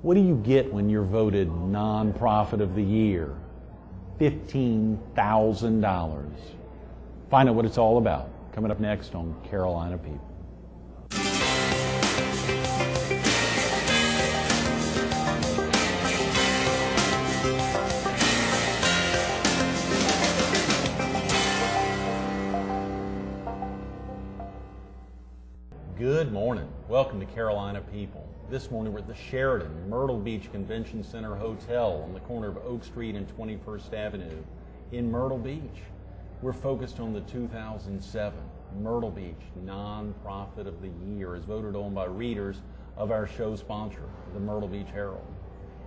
What do you get when you're voted Nonprofit of the Year? $15,000. Find out what it's all about. Coming up next on Carolina People. Good morning. Welcome to Carolina People. This morning we're at the Sheraton Myrtle Beach Convention Center Hotel on the corner of Oak Street and 21st Avenue in Myrtle Beach. We're focused on the 2007 Myrtle Beach Nonprofit of the Year as voted on by readers of our show sponsor, the Myrtle Beach Herald.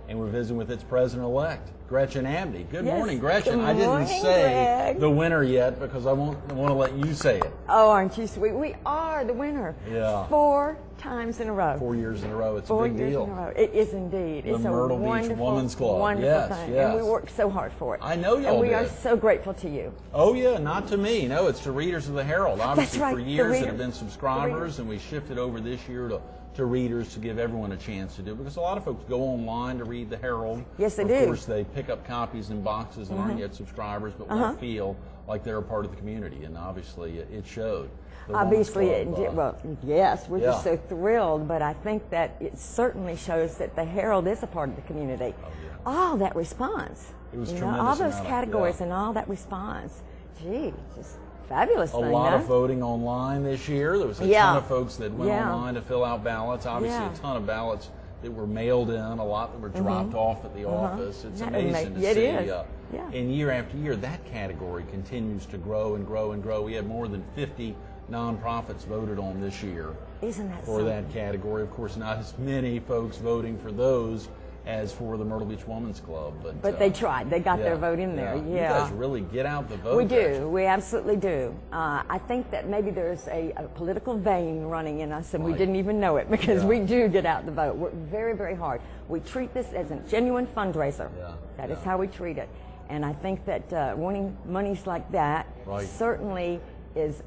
And we're visiting with its president-elect, Grechen Abney. Good morning, Grechen. Good morning, I didn't say Greg. the winner yet because I want to let you say it. Oh, aren't you sweet? We are the winner. Yeah. 4 times in a row. 4 years in a row. It's a 4 big years deal. in a row. It is indeed. The It's Myrtle a Beach wonderful, Women's Club. wonderful Yes, thing. yes. And we worked so hard for it. I know y'all And we did. are so grateful to you. Oh yeah, not to me. No, it's to readers of the Herald. Obviously, right, for the years that readers. have been subscribers, and we shifted over this year to readers to give everyone a chance to do it, because a lot of folks go online to read the Herald. Yes, they of do. Of course, they pick up copies in boxes and aren't yet subscribers, but won't feel like they're a part of the community, and obviously it showed. The Obviously, Women's it Club, did. Well, yes, we're just yeah. so thrilled, but I think that it certainly shows that the Herald is a part of the community. Oh, yeah. All that response. It was all tremendous those amount of- categories yeah. and all that response. Gee, just fabulous A thing, lot huh? of voting online this year. There was a Yeah. ton of folks that went Yeah. online to fill out ballots. Obviously, Yeah. a ton of ballots that were mailed in, a lot that were dropped off at the office. It's That amazing to it see. is. Yeah. And year after year, that category continues to grow and grow and grow. We had more than 50 nonprofits voted on this year Isn't that for something? that category. Of course, not as many folks voting for those as for the Myrtle Beach Women's Club. But they tried. They got yeah, their vote in there. You Yeah. guys really get out the vote. We do. Gretchen. We absolutely do. I think that maybe there's a political vein running in us, and we Right. didn't even know it because Yeah. we do get out the vote. We're very, very hard. We treat this as a genuine fundraiser. Yeah, That is yeah. how we treat it. And I think that winning monies like that Right. certainly is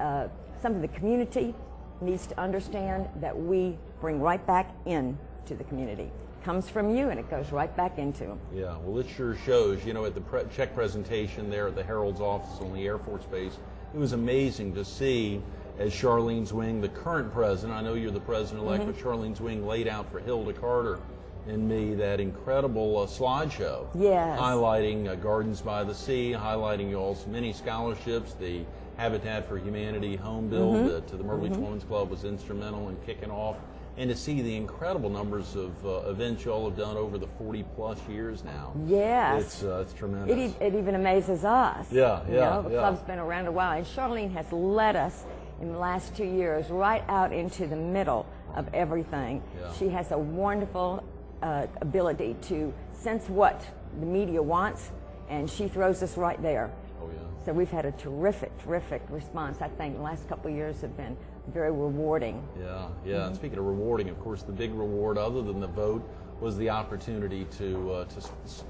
something the community needs to understand that we bring right back in to the community. Comes from you and it goes right back into them. Yeah, well, it sure shows. You know, at the check presentation there at the Herald's office on the Air Force Base, it was amazing to see as Charlene Zwing, the current president, I know you're the president-elect, but Charlene Zwing laid out for Hilda Carter and me that incredible slideshow. Yes. Highlighting Gardens by the Sea, highlighting y'all's many scholarships, the Habitat for Humanity home build to the Myrtle Beach Women's Club was instrumental in kicking off. And to see the incredible numbers of events y'all have done over the 40-plus years now. Yes. It's tremendous. It even amazes us. Yeah, You yeah, know, the yeah. club's been around a while, and Charlene has led us in the last 2 years right out into the middle of everything. Yeah. She has a wonderful ability to sense what the media wants, and she throws us right there. Oh, yeah. So we've had a terrific response. I think the last couple of years have been very rewarding. Yeah, yeah. And speaking of rewarding, of course, the big reward, other than the vote, was the opportunity to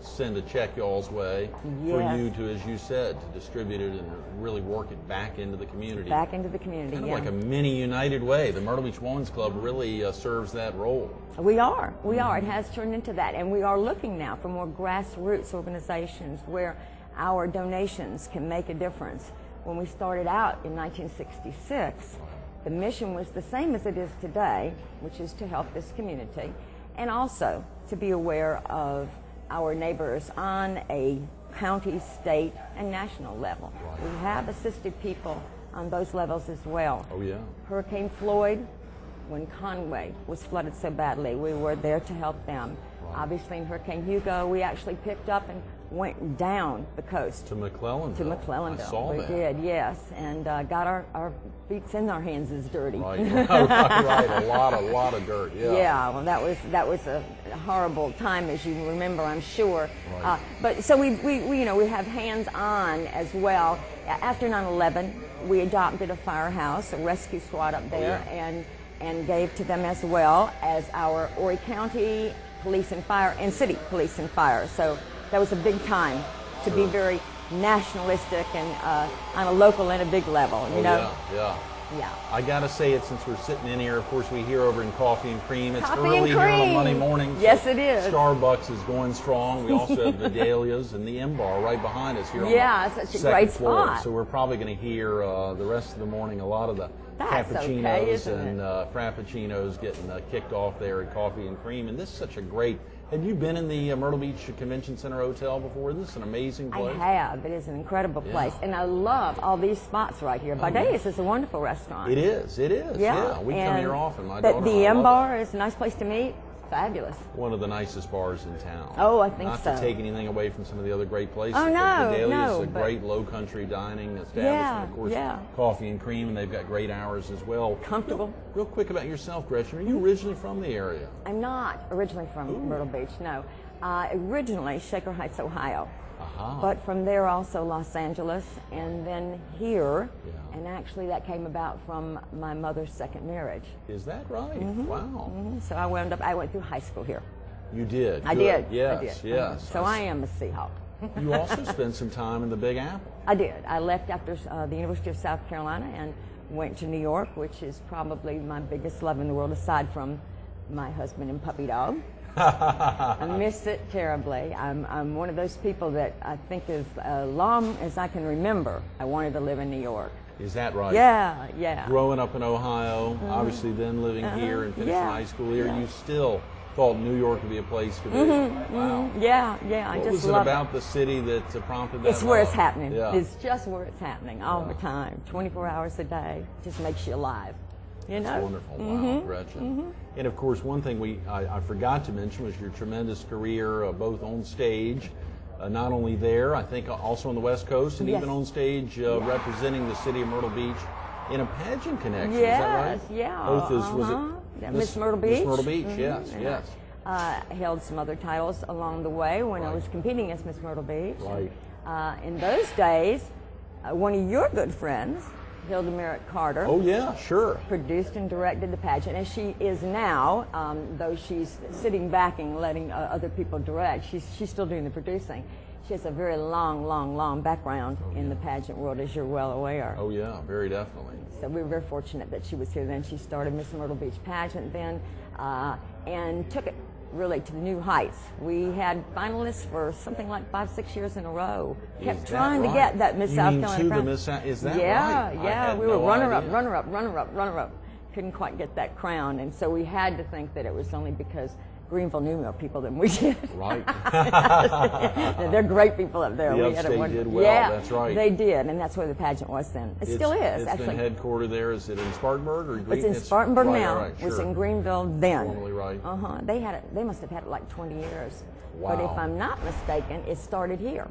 send a check y'all's way for Yes. you to, as you said, to distribute it and really work it back into the community. Back into the community, Kind of yeah. like a mini United Way. The Myrtle Beach Women's Club really serves that role. We are. It has turned into that. And we are looking now for more grassroots organizations where our donations can make a difference. When we started out in 1966, the mission was the same as it is today, which is to help this community, and also to be aware of our neighbors on a county, state, and national level. Right. We have assisted people on those levels as well. Oh, yeah. Hurricane Floyd, when Conway was flooded so badly, we were there to help them. Right. Obviously, in Hurricane Hugo, we actually picked up and went down the coast. To McClellanville. To McClellanville. I saw we that. did, yes, and got our feet in our hands is dirty. Right, right. A lot of dirt. Yeah. Yeah, well, that was a horrible time, as you remember, I'm sure. Right. But so we have hands on as well. After 9/11, we adopted a firehouse, a rescue squad up there, and gave to them as well as our Horry County Police and Fire and City Police and Fire. So that was a big time to be very nationalistic and on a local and a big level, you know. Yeah. Yeah. I got to say it since we're sitting in here. Of course, we hear over in Coffee and Cream. It's Coffee early and here on a Cream. Monday morning. So Yes, it is. Starbucks is going strong. We also have Vidalia's and the M Bar right behind us here on Yeah, the it's such a second great floor. spot. So we're probably going to hear the rest of the morning a lot of the That's cappuccinos okay, isn't and it? frappuccinos getting kicked off there at Coffee and Cream. And this is such a great. Have you been in the Myrtle Beach Convention Center Hotel before? Isn't this an amazing place? I have. It is an incredible place. And I love all these spots right here. Badeas is a wonderful restaurant. It is. It is. Yeah. We come And here often. My daughter. the and I M love Bar is a nice place to meet. Fabulous. one of the nicest bars in town. Oh, I think Not so. to take anything away from some of the other great places. Oh, but no, Vidalia's no, a but- great low country dining establishment. Yeah, Of course, yeah. Coffee and Cream, and they've got great hours as well. Comfortable. Real quick about yourself, Gretchen. Are you originally from the area? I'm not originally from Myrtle Beach, no. Originally Shaker Heights, Ohio. Aha. But from there also Los Angeles, and then here. Yeah. And actually that came about from my mother's second marriage. Is that right? Mm-hmm. Wow. So I went through high school here. You did. I Good. did. Yes, I did. yes. So I am a Seahawk. You also spent some time in the Big Apple. I did. I left after the University of South Carolina and went to New York, which is probably my biggest love in the world aside from my husband and puppy dog. I miss it terribly. I'm one of those people that I think as long as I can remember, I wanted to live in New York. Is that right? Yeah, yeah. Growing up in Ohio, obviously then living here and finishing Yeah. high school here, you still thought New York would be a place to be. Wow. Yeah, yeah. I What just was it love about the city that prompted that? It's where it's love? happening. Yeah. It's just where it's happening all the time, 24 hours a day. Just makes you alive. You know? That's wonderful. Wow, Gretchen. And of course, one thing I forgot to mention was your tremendous career, both on stage, not only there, I think also on the West Coast, and Yes. even on stage representing the city of Myrtle Beach in a pageant connection. Is Yes, that right? yeah. Both as, was Yeah, it Miss Myrtle Beach? Miss Myrtle Beach, yes, And yes. I held some other titles along the way when I Right. was competing as Miss Myrtle Beach. Right. In those days, one of your good friends, Hilda Merritt Carter, Oh yeah, sure. produced and directed the pageant, as she is now, though she's sitting back and letting other people direct. She's still doing the producing. She has a very long background in the pageant world, as you're well aware. Oh yeah, very definitely. So we were very fortunate that she was here then. She started Miss Myrtle Beach pageant then and took it really to the new heights. We had finalists for something like 5-6 years in a row. Kept Is that trying to right? get that Miss You South mean Carolina to the crown. Miss South- is that yeah, right? I Yeah, had we were no runner-up, idea. runner-up. Couldn't quite get that crown, and so we had to think that it was only because Greenville knew more people than we did. Right. They're great people up there. The We had a upstate wonderful- did well, Yeah, that's right. They did, and that's where the pageant was then. It still is, It's actually. been headquartered there. Is it in Spartanburg or Green? It's in Spartanburg right, now. Right, It was sure. in Greenville then. Formerly, right. They had it. They must have had it like 20 years. Wow. But if I'm not mistaken, it started here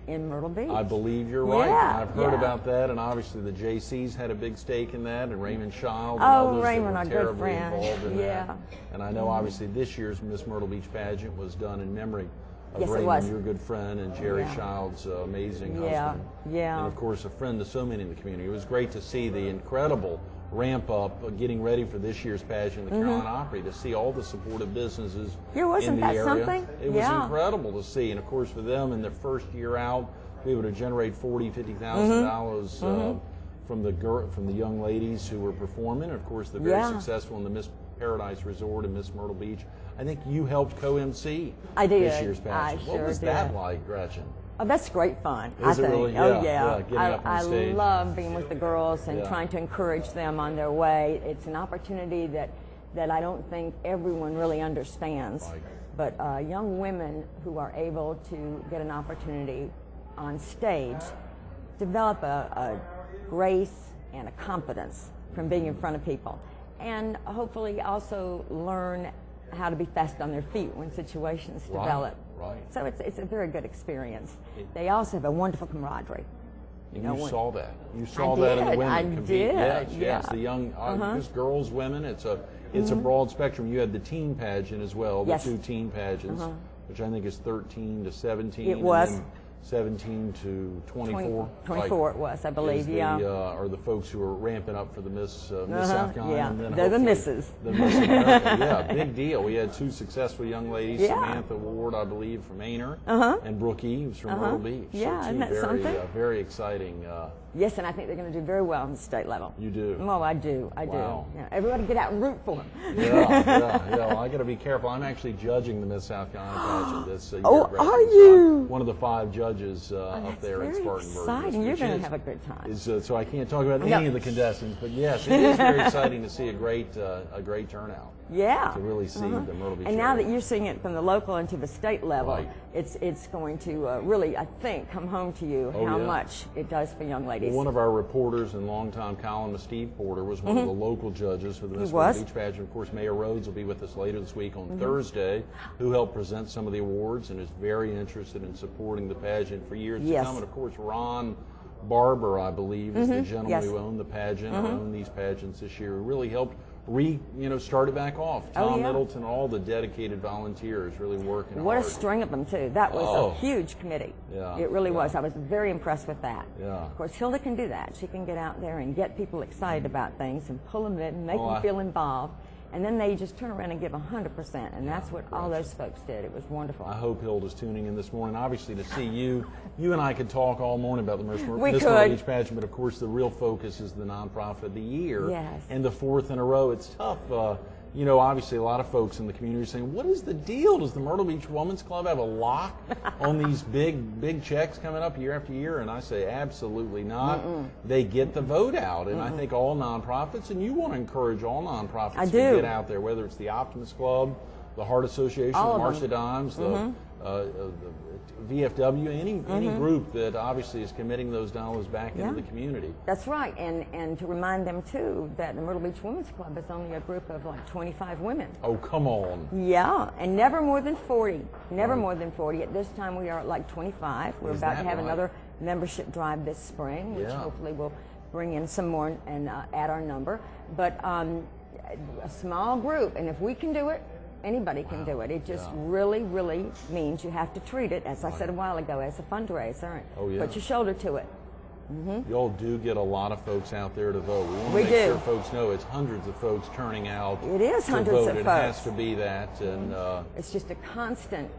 in Myrtle Beach. I believe you're right. Yeah, I've heard yeah. about that, and obviously the JCs had a big stake in that, and Raymond Child and Oh, others Raymond, that our were good terribly friend. involved in Yeah. that. And I know obviously this year's Miss Myrtle Beach pageant was done in memory of Yes, it Raymond, was. your good friend, and Jerry Yeah. Child's amazing Yeah, husband. yeah. And of course a friend to so many in the community. It was great to see the incredible ramp up getting ready for this year's pageant, the Carolina Opry, to see all the supportive businesses Yeah, wasn't in the that area. something? It was Yeah. incredible to see, and of course for them in their first year out, be able to generate $40,000-$50,000 from the young ladies who were performing. Of course, they're very Yeah. successful in the Miss Paradise Resort and Miss Myrtle Beach. I think you helped co-MC I did. this year's pageant. I What sure was that did. like, Gretchen? Oh, that's great fun. Is I it think. really? Oh Yeah, yeah. getting up on stage. I love being with the girls and Yeah. trying to encourage them on their way. It's an opportunity that I don't think everyone really understands. Right. But young women who are able to get an opportunity on stage develop a grace and a confidence from being in front of people, and hopefully also learn how to be fast on their feet when situations Right, develop. right. So it's a very good experience. They also have a wonderful camaraderie. And know, you when- saw that. You saw that in the did, women I compete. did, Yes, yeah. yes. The young, just girls, women. It's a broad spectrum. You had the teen pageant as well. The Yes. two teen pageants, which I think is 13 to 17. It was. And then 17 to 24. 24 it was, I believe, is the, yeah. are the folks who are ramping up for the Miss South Carolina. yeah. And then They're the hopefully misses. The Miss America. Yeah, big deal. We had two successful young ladies, Yeah. Samantha Ward, I believe, from Ainer, and Brookie, who's from Myrtle Beach. So Yeah, two isn't that very, something? very exciting Yes, and I think they're going to do very well on the state level. You do? Oh, I do. I Wow. do. Yeah, everybody get out and root for them. Yeah. Well, I got to be careful. I'm actually judging the Miss South Carolina pageant this year. Oh, at Grechen. are you? I'm one of the 5 judges up there in Spartanburg. Exciting. You're going to have a good time. So I can't talk about any of the contestants, but yes, it is very exciting to see a great turnout. Yeah. To really see the Myrtle Beach And now area. that you're seeing it from the local into the state level, Right. it's going to really, I think, come home to you how much it does for young ladies. Well, one of our reporters and longtime columnist, Steve Porter, was one of the local judges for the Miss Myrtle Beach pageant. Of course, Mayor Rhodes will be with us later this week on Thursday, who helped present some of the awards and is very interested in supporting the pageant for years to come. And of course, Ron Barber, I believe, is the gentleman who owned the pageant, or owned these pageants this year, who really helped start it back off. Tom Middleton, all the dedicated volunteers really working hard. What a string of them, too. That was a huge committee. Yeah. It really was. I was very impressed with that. Yeah. Of course, Hilda can do that. She can get out there and get people excited about things and pull them in, make them feel involved. And then they just turn around and give 100%, and that's what all those folks did. It was wonderful. I hope Hilda's tuning in this morning. Obviously, to see you and I could talk all morning about the Miss Myrtle Beach pageant, but of course, the real focus is the nonprofit of the year. Yes. And the 4th in a row. It's tough. Obviously, a lot of folks in the community are saying, "What is the deal? Does the Myrtle Beach Women's Club have a lock on these big checks coming up year after year?" And I say, absolutely not. They get the vote out, and I think all nonprofits, and you want to encourage all nonprofits to get out there, whether it's the Optimist Club, the Heart Association, the March of Dimes, the VFW, any group that obviously is committing those dollars back into the community. That's right, and to remind them too that the Myrtle Beach Women's Club is only a group of like 25 women. Oh, come on. Yeah, and never more than 40. Never more than 40. At this time we are at like 25. We're about to have another membership drive this spring, which hopefully will bring in some more and add our number. But a small group, and if we can do it, anybody can do it. It just really, really means you have to treat it, as I said a while ago, as a fundraiser. Put your shoulder to it. Y'all do get a lot of folks out there to vote. We want to make sure folks know it's hundreds of folks turning out. It is hundreds of folks. It has to be that. And it's just a constant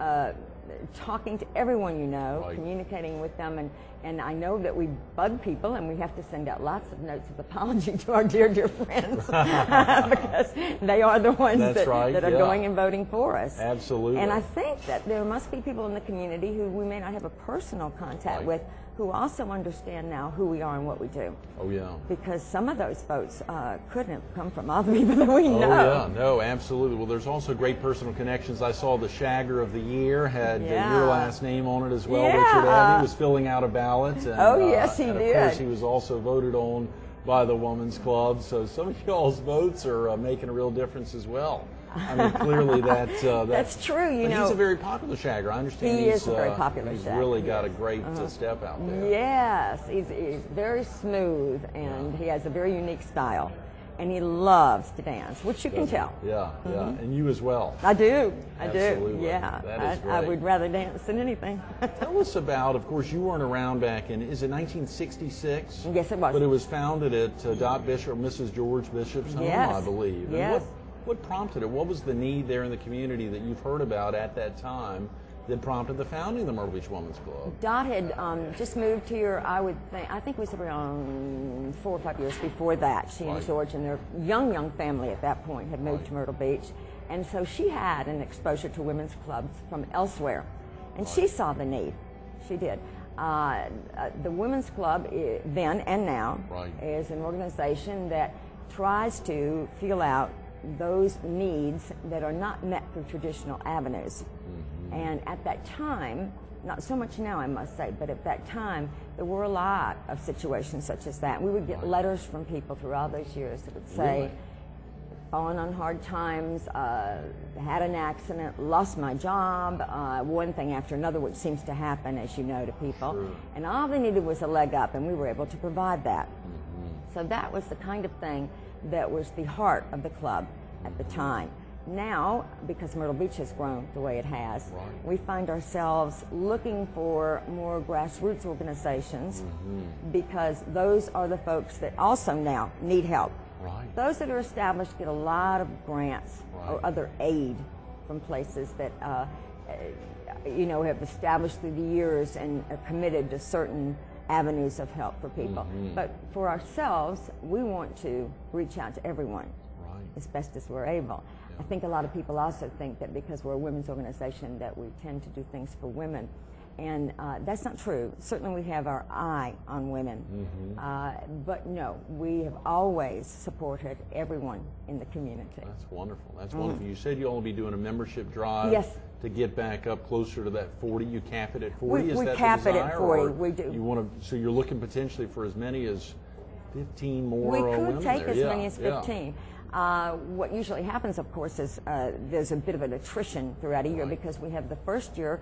talking to everyone you know, communicating with them, and I know that we bug people, and we have to send out lots of notes of apology to our dear friends because they are the ones that are going and voting for us. Absolutely. And I think that there must be people in the community who we may not have a personal contact with, who also understand now who we are and what we do. Oh, yeah. Because some of those votes couldn't have come from all the people that we know. Oh, yeah. No, absolutely. Well, there's also great personal connections. I saw the Shagger of the Year had your last name on it as well. Richard Abney was filling out a ballot. And, yes, he did. Of course, he was also voted on by the Women's Club. So some of y'all's votes are making a real difference as well. I mean, clearly that's true. You know, he's a very popular shagger. I understand he is a very popular he's shagger. really got a great step out there. Yes, he's very smooth, and he has a very unique style, and he loves to dance, which you can tell. Yeah, and you as well. I do. Absolutely. Yeah, that is great. I would rather dance than anything. Tell us about, of course, you weren't around back in, is it 1966? Yes, it was. But it was founded at Dot Bishop, Mrs. George Bishop's home, I believe. Yes. And what prompted it? What was the need there in the community that you've heard about at that time that prompted the founding of the Myrtle Beach Women's Club? Dot had just moved here, I think it was around 4 or 5 years before that. She and George and their young family at that point had moved to Myrtle Beach. And so she had an exposure to women's clubs from elsewhere. And she saw the need. She did. The Women's Club then and now is an organization that tries to feel out those needs that are not met through traditional avenues. And at that time, not so much now I must say, but at that time there were a lot of situations such as that. We would get letters from people through all those years that would say, fallen on hard times, had an accident, lost my job, one thing after another, which seems to happen, as you know, to people. And all they needed was a leg up, and we were able to provide that. So that was the kind of thing that was the heart of the club at the time. Now, because Myrtle Beach has grown the way it has, we find ourselves looking for more grassroots organizations because those are the folks that also now need help. Those that are established get a lot of grants or other aid from places that have established through the years and are committed to certain avenues of help for people. But for ourselves, we want to reach out to everyone as best as we're able. I think a lot of people also think that because we're a women's organization that we tend to do things for women. And that's not true. Certainly we have our eye on women. But no, we have always supported everyone in the community. That's wonderful. That's wonderful. You said you'll be doing a membership drive to get back up closer to that 40. You cap it at 40? We cap it at 40. We do. You want to, so you're looking potentially for as many as 15 more women? We could take there. as many as 15. What usually happens, of course, is there's a bit of an attrition throughout a year because we have the first year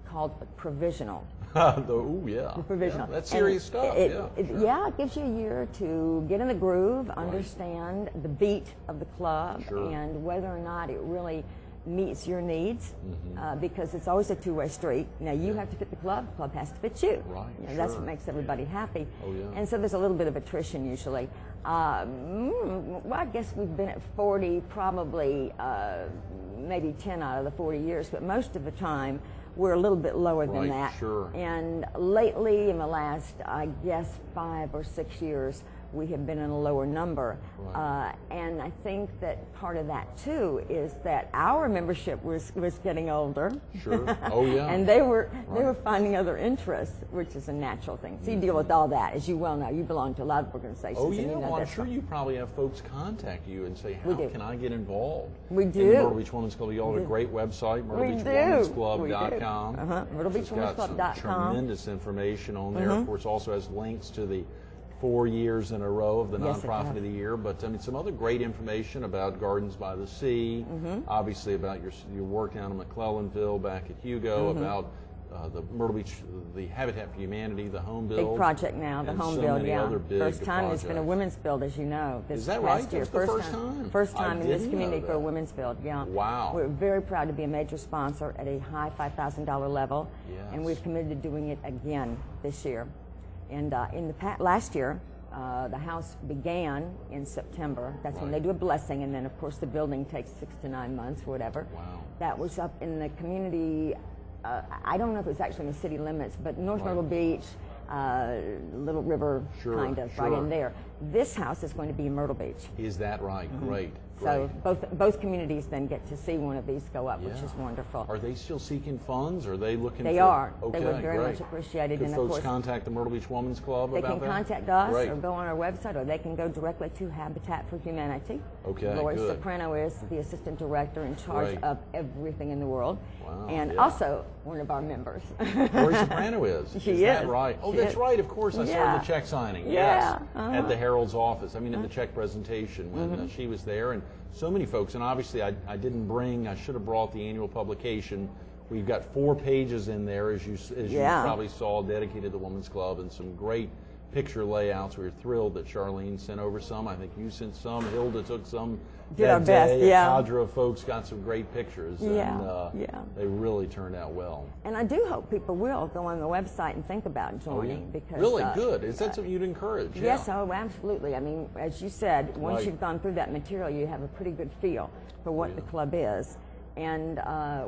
called provisional. Provisional. That's serious stuff. It gives you a year to get in the groove, understand the beat of the club, and whether or not it really meets your needs, because it's always a two-way street. Now you have to fit the club has to fit you. That's what makes everybody happy. And so there's a little bit of attrition usually. Well, I guess we've been at 40 probably maybe 10 out of the 40 years, but most of the time we're a little bit lower than that. And lately, in the last, I guess, 5 or 6 years, we have been in a lower number. And I think that part of that, too, is that our membership was getting older. And they were finding other interests, which is a natural thing. So you deal with all that. As you well know, you belong to a lot of organizations. And you know well, I'm sure you probably have folks contact you and say, how can I get involved? We do. In the Myrtle Beach Women's Club. You all have a great website, myrtlebeachwomen'sclub.com. myrtlebeachwomen'sclub.com. Tremendous information on there. Of course, also has links to the 4 years in a row of the Nonprofit of the Year, but I mean some other great information about Gardens by the Sea, obviously about your work down in McClellanville, back at Hugo, about the Myrtle Beach, the Habitat for Humanity, the home build. Big project now, the home build, First time there's been a women's build, as you know, this past year. First time? First time in this community for a women's build, Wow. We're very proud to be a major sponsor at a high $5,000 level, and we've committed to doing it again this year. And in the last year, the house began in September. That's when they do a blessing, and then of course the building takes 6 to 9 months, whatever. That was up in the community. I don't know if it was actually in the city limits, but North Myrtle Beach, Little River, kind of right in there. This house is going to be in Myrtle Beach. Is that right? Great. So both communities then get to see one of these go up, which is wonderful. Are they still seeking funds? Are they looking? They are. They would very much appreciate it. Could folks contact the Myrtle Beach Women's Club about that? They can contact us or go on our website, or they can go directly to Habitat for Humanity. Lori Soprano is the assistant director in charge of everything in the world, and also one of our members. Lori Soprano is. She is. That right? Oh, that's right. Of course, I saw the check signing. Yes, at the Herald's office. I mean, in the check presentation when she was there, and so many folks. And obviously, I didn't bring. I should have brought the annual publication. We've got 4 pages in there, as you probably saw, dedicated to the Women's Club, and some great picture layouts. We were thrilled that Charlene sent over some. I think you sent some. Hilda took some. Did our best, A cadre of folks got some great pictures, and they really turned out well. And I do hope people will go on the website and think about joining. Because really good. Is that something you'd encourage? Yes, absolutely. I mean, as you said, once you've gone through that material, you have a pretty good feel for what the club is. And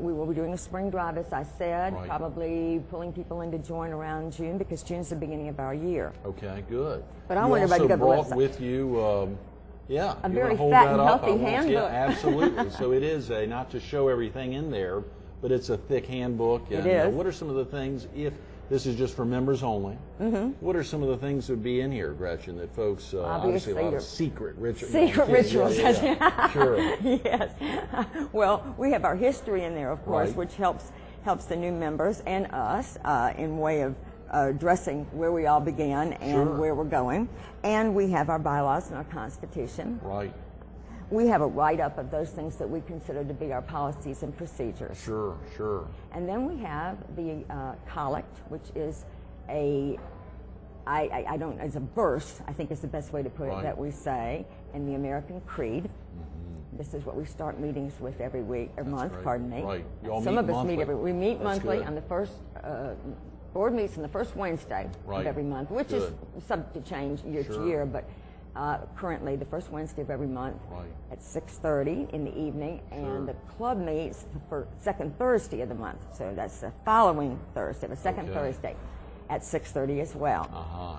we will be doing a spring drive, as I said, probably pulling people in to join around June, because June's the beginning of our year. Okay, good. But I want everybody to go to the website. You also brought with you, a very fat and healthy handbook. Yeah, absolutely. So it is not to show everything in there, but it's a thick handbook. And, it is. What are some of the things, if this is just for members only, what are some of the things that would be in here, Gretchen, that folks, obviously a lot of secret rituals. Secret rituals. Sure. Yes. Well, we have our history in there, of course, which helps the new members and us in way of addressing where we all began and where we're going. And we have our bylaws and our Constitution. We have a write-up of those things that we consider to be our policies and procedures. Sure. And then we have the collect, which is it's a verse, I think is the best way to put it, that we say in the American Creed. This is what we start meetings with every month, pardon me. Some of us meet we meet monthly on the first, board meets on the first Wednesday of every month, which is subject to change year to year, but currently the first Wednesday of every month at 6:30 in the evening, and the club meets for second Thursday of the month. So that's the following Thursday, the second Thursday at 6:30 as well.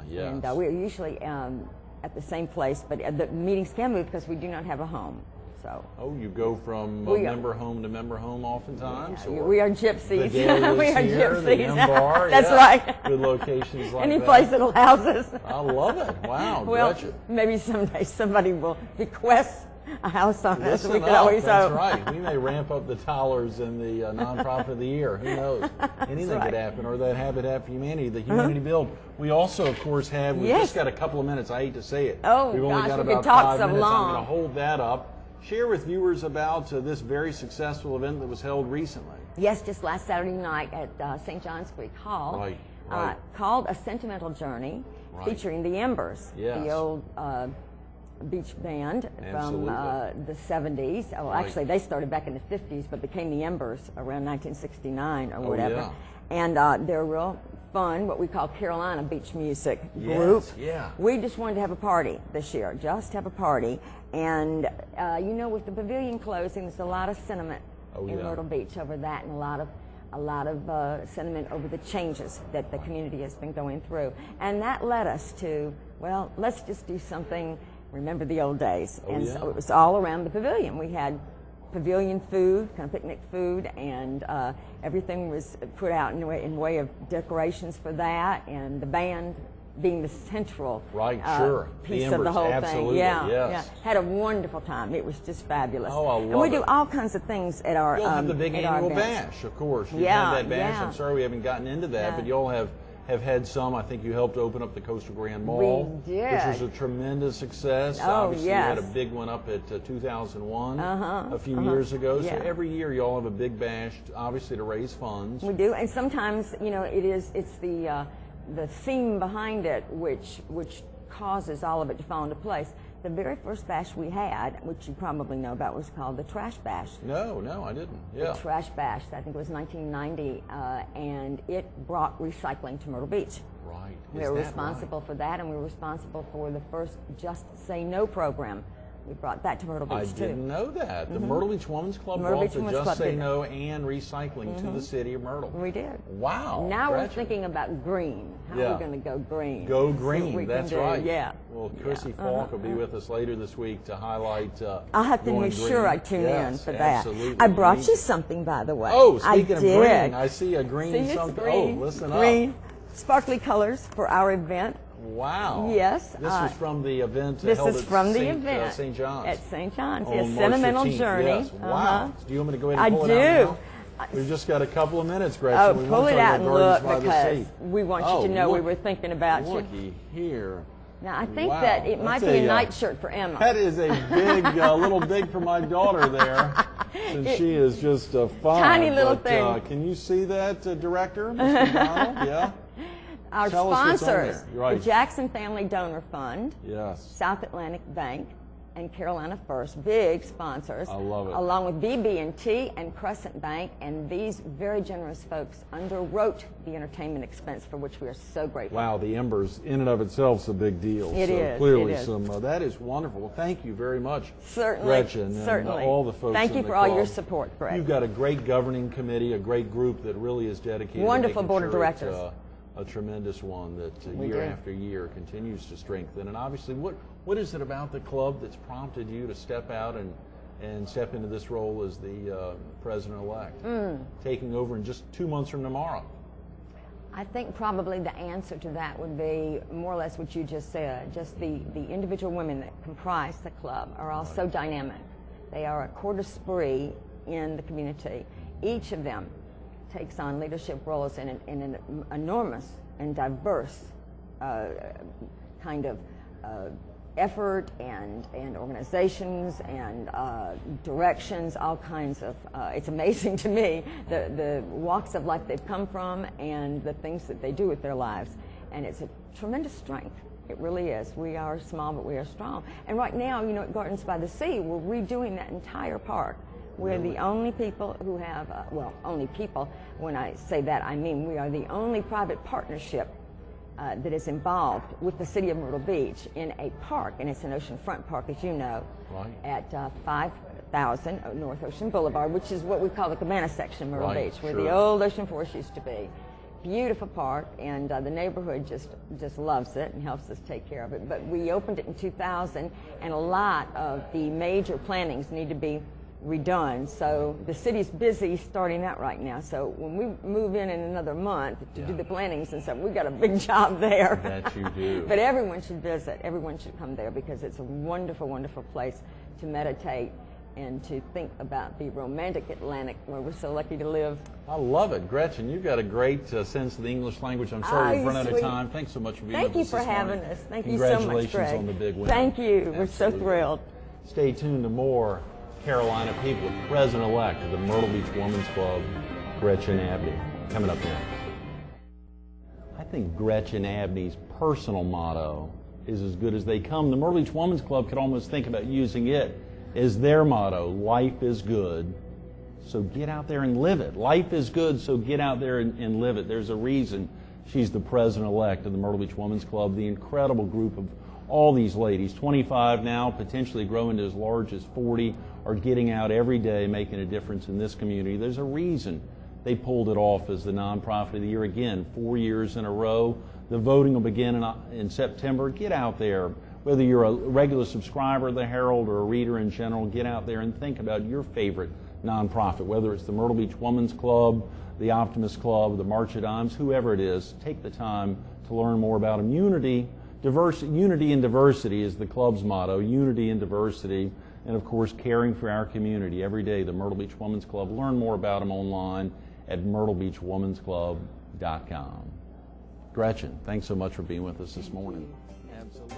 Yes. And we're usually at the same place, but the meetings can move because we do not have a home. So. Oh, you go from member home to member home oftentimes? Yeah, we are gypsies. We are gypsies. The M Bar. That's right. Good locations like Any that. place that'll house us. I love it. Wow, well, Gretchen. maybe someday somebody will bequest a house on us. We Listen could up, always that's hope. right. We may ramp up the dollars in the nonprofit of the year. Who knows? Anything right. could happen. Or that Habitat for Humanity, the Humanity Build. We also, of course, have, we've just got a couple of minutes. I hate to say it. Oh, we've only gosh, got we about could talk 5 so minutes. long. I'm going to hold that up. Share with viewers about this very successful event that was held recently. Yes, just last Saturday night at St. John's Creek Hall. Right. Called A Sentimental Journey, featuring the Embers, the old beach band from the 70s. Well, actually, they started back in the 50s, but became the Embers around 1969 or whatever. Yeah. And they're real fun, what we call Carolina beach music group. Yeah. We just wanted to have a party this year, just have a party. And, you know, with the pavilion closing, there's a lot of sentiment in Myrtle Beach over that, and a lot of sentiment over the changes that the community has been going through. And that led us to, well, let's just do something, remember the old days. So it was all around the pavilion. We had pavilion food, kind of picnic food, and everything was put out in way of decorations for that, and the band being the central piece of the whole thing. Yeah. Had a wonderful time. It was just fabulous. Oh, I love and we it. do all kinds of things at our You'll have the big annual bash, of course. You've had that bash. I'm sorry we haven't gotten into that, but you'll have had some. I think you helped open up the Coastal Grand Mall, we did. which was a tremendous success. Obviously, you had a big one up at 2001 a few years ago. So every year you all have a big bash, obviously to raise funds. We do, and sometimes, you know, it's the theme behind it which causes all of it to fall into place. The very first bash we had, which you probably know about, was called the Trash Bash. No, I didn't. Yeah. The Trash Bash, I think it was 1990, and it brought recycling to Myrtle Beach. Right. We were responsible for that, and we were responsible for the first Just Say No program. We brought that to Myrtle Beach, too. I didn't know that. The Myrtle Beach Women's Club brought the Just Say No and recycling to the city of Myrtle. We did. Wow. Now we're thinking about green. How are we going to go green? Go green, that's right. Yeah. Well, Chrissy Falk will be with us later this week to highlight I'll have to make sure I tune in for that. Absolutely. I brought you something, by the way. Oh, speaking of green, I see a green something. Green. Oh, listen green. Sparkly colors for our event. Wow. Yes. This was from the event this held is at from the event St. John's. At St. John's. On Yes, March Sentimental 15th. Journey. Yes. Wow. Do you want me to go ahead and pull I it out do. now? We've just got a couple of minutes, Gretchen. Oh, we pull it out and look, by because we want you to know we were thinking about you. Looky here. Now, I think that it might be a nightshirt for Emma. That is a big, little big for my daughter there. And she is just fine. Tiny little thing. Can you see that, Director, Mr. Donald? Yeah? Our sponsors, the Jackson Family Donor Fund, South Atlantic Bank, and Carolina First, big sponsors. I love it. Along with BB&T and Crescent Bank, and these very generous folks underwrote the entertainment expense, for which we are so grateful. Wow, the Embers in and of itself is a big deal. It is. Clearly, it is. That is wonderful. Well, thank you very much, certainly, Gretchen, and all the folks. Thank you for all your support, Greg. You've got a great governing committee, a great group that really is dedicated. Wonderful to board of directors. A tremendous one that year after year continues to strengthen. And obviously, what is it about the club that's prompted you to step out and step into this role as the president-elect, taking over in just 2 months from tomorrow? I think probably the answer to that would be more or less what you just said. Just the individual women that comprise the club are all so dynamic. They are a corps d'esprit in the community. Each of them takes on leadership roles in an enormous and diverse kind of effort and organizations and directions, all kinds of, it's amazing to me, the walks of life they've come from and the things that they do with their lives. And it's a tremendous strength. It really is. We are small, but we are strong. And right now, you know, at Gardens by the Sea, we're redoing that entire park. We're the only people who have, only people, when I say that, I mean we are the only private partnership that is involved with the city of Myrtle Beach in a park, and it's an oceanfront park, as you know, at 5000 North Ocean Boulevard, which is what we call the Cabana section of Myrtle Beach, where the old Ocean Forest used to be. beautiful park, and the neighborhood just loves it and helps us take care of it. But we opened it in 2000, and a lot of the major plantings need to be redone. So the city's busy starting that right now. So when we move in another month to do the plantings and stuff, we've got a big job there. That you do. But everyone should visit. Everyone should come there because it's a wonderful, wonderful place to meditate and to think about the romantic Atlantic where we're so lucky to live. I love it. Gretchen, you've got a great sense of the English language. I'm sorry we've run out of time. Thanks so much for being with us Thank you for this having morning. us. Thank you so much, Congratulations Greg. on the big win. Thank you. Absolutely. We're so thrilled. Stay tuned to more Carolina people with President-elect of the Myrtle Beach Women's Club, Grechen Abney, coming up next. I think Grechen Abney's personal motto is as good as they come. The Myrtle Beach Women's Club could almost think about using it as their motto. Life is good, so get out there and live it. Life is good, so get out there and live it. There's a reason she's the president-elect of the Myrtle Beach Women's Club, the incredible group of all these ladies, 25 now, potentially growing to as large as 40, are getting out every day, making a difference in this community. There's a reason they pulled it off as the nonprofit of the year again, 4 years in a row. The voting will begin in September. Get out there. Whether you're a regular subscriber of the Herald or a reader in general, get out there and think about your favorite nonprofit, whether it's the Myrtle Beach Women's Club, the Optimist Club, the March of Dimes, whoever it is. Take the time to learn more about them. Unity and diversity is the club's motto, unity and diversity, and of course caring for our community every day, the Myrtle Beach Women's Club. Learn more about them online at myrtlebeachwomansclub.com. Gretchen, thanks so much for being with us this morning. Absolutely.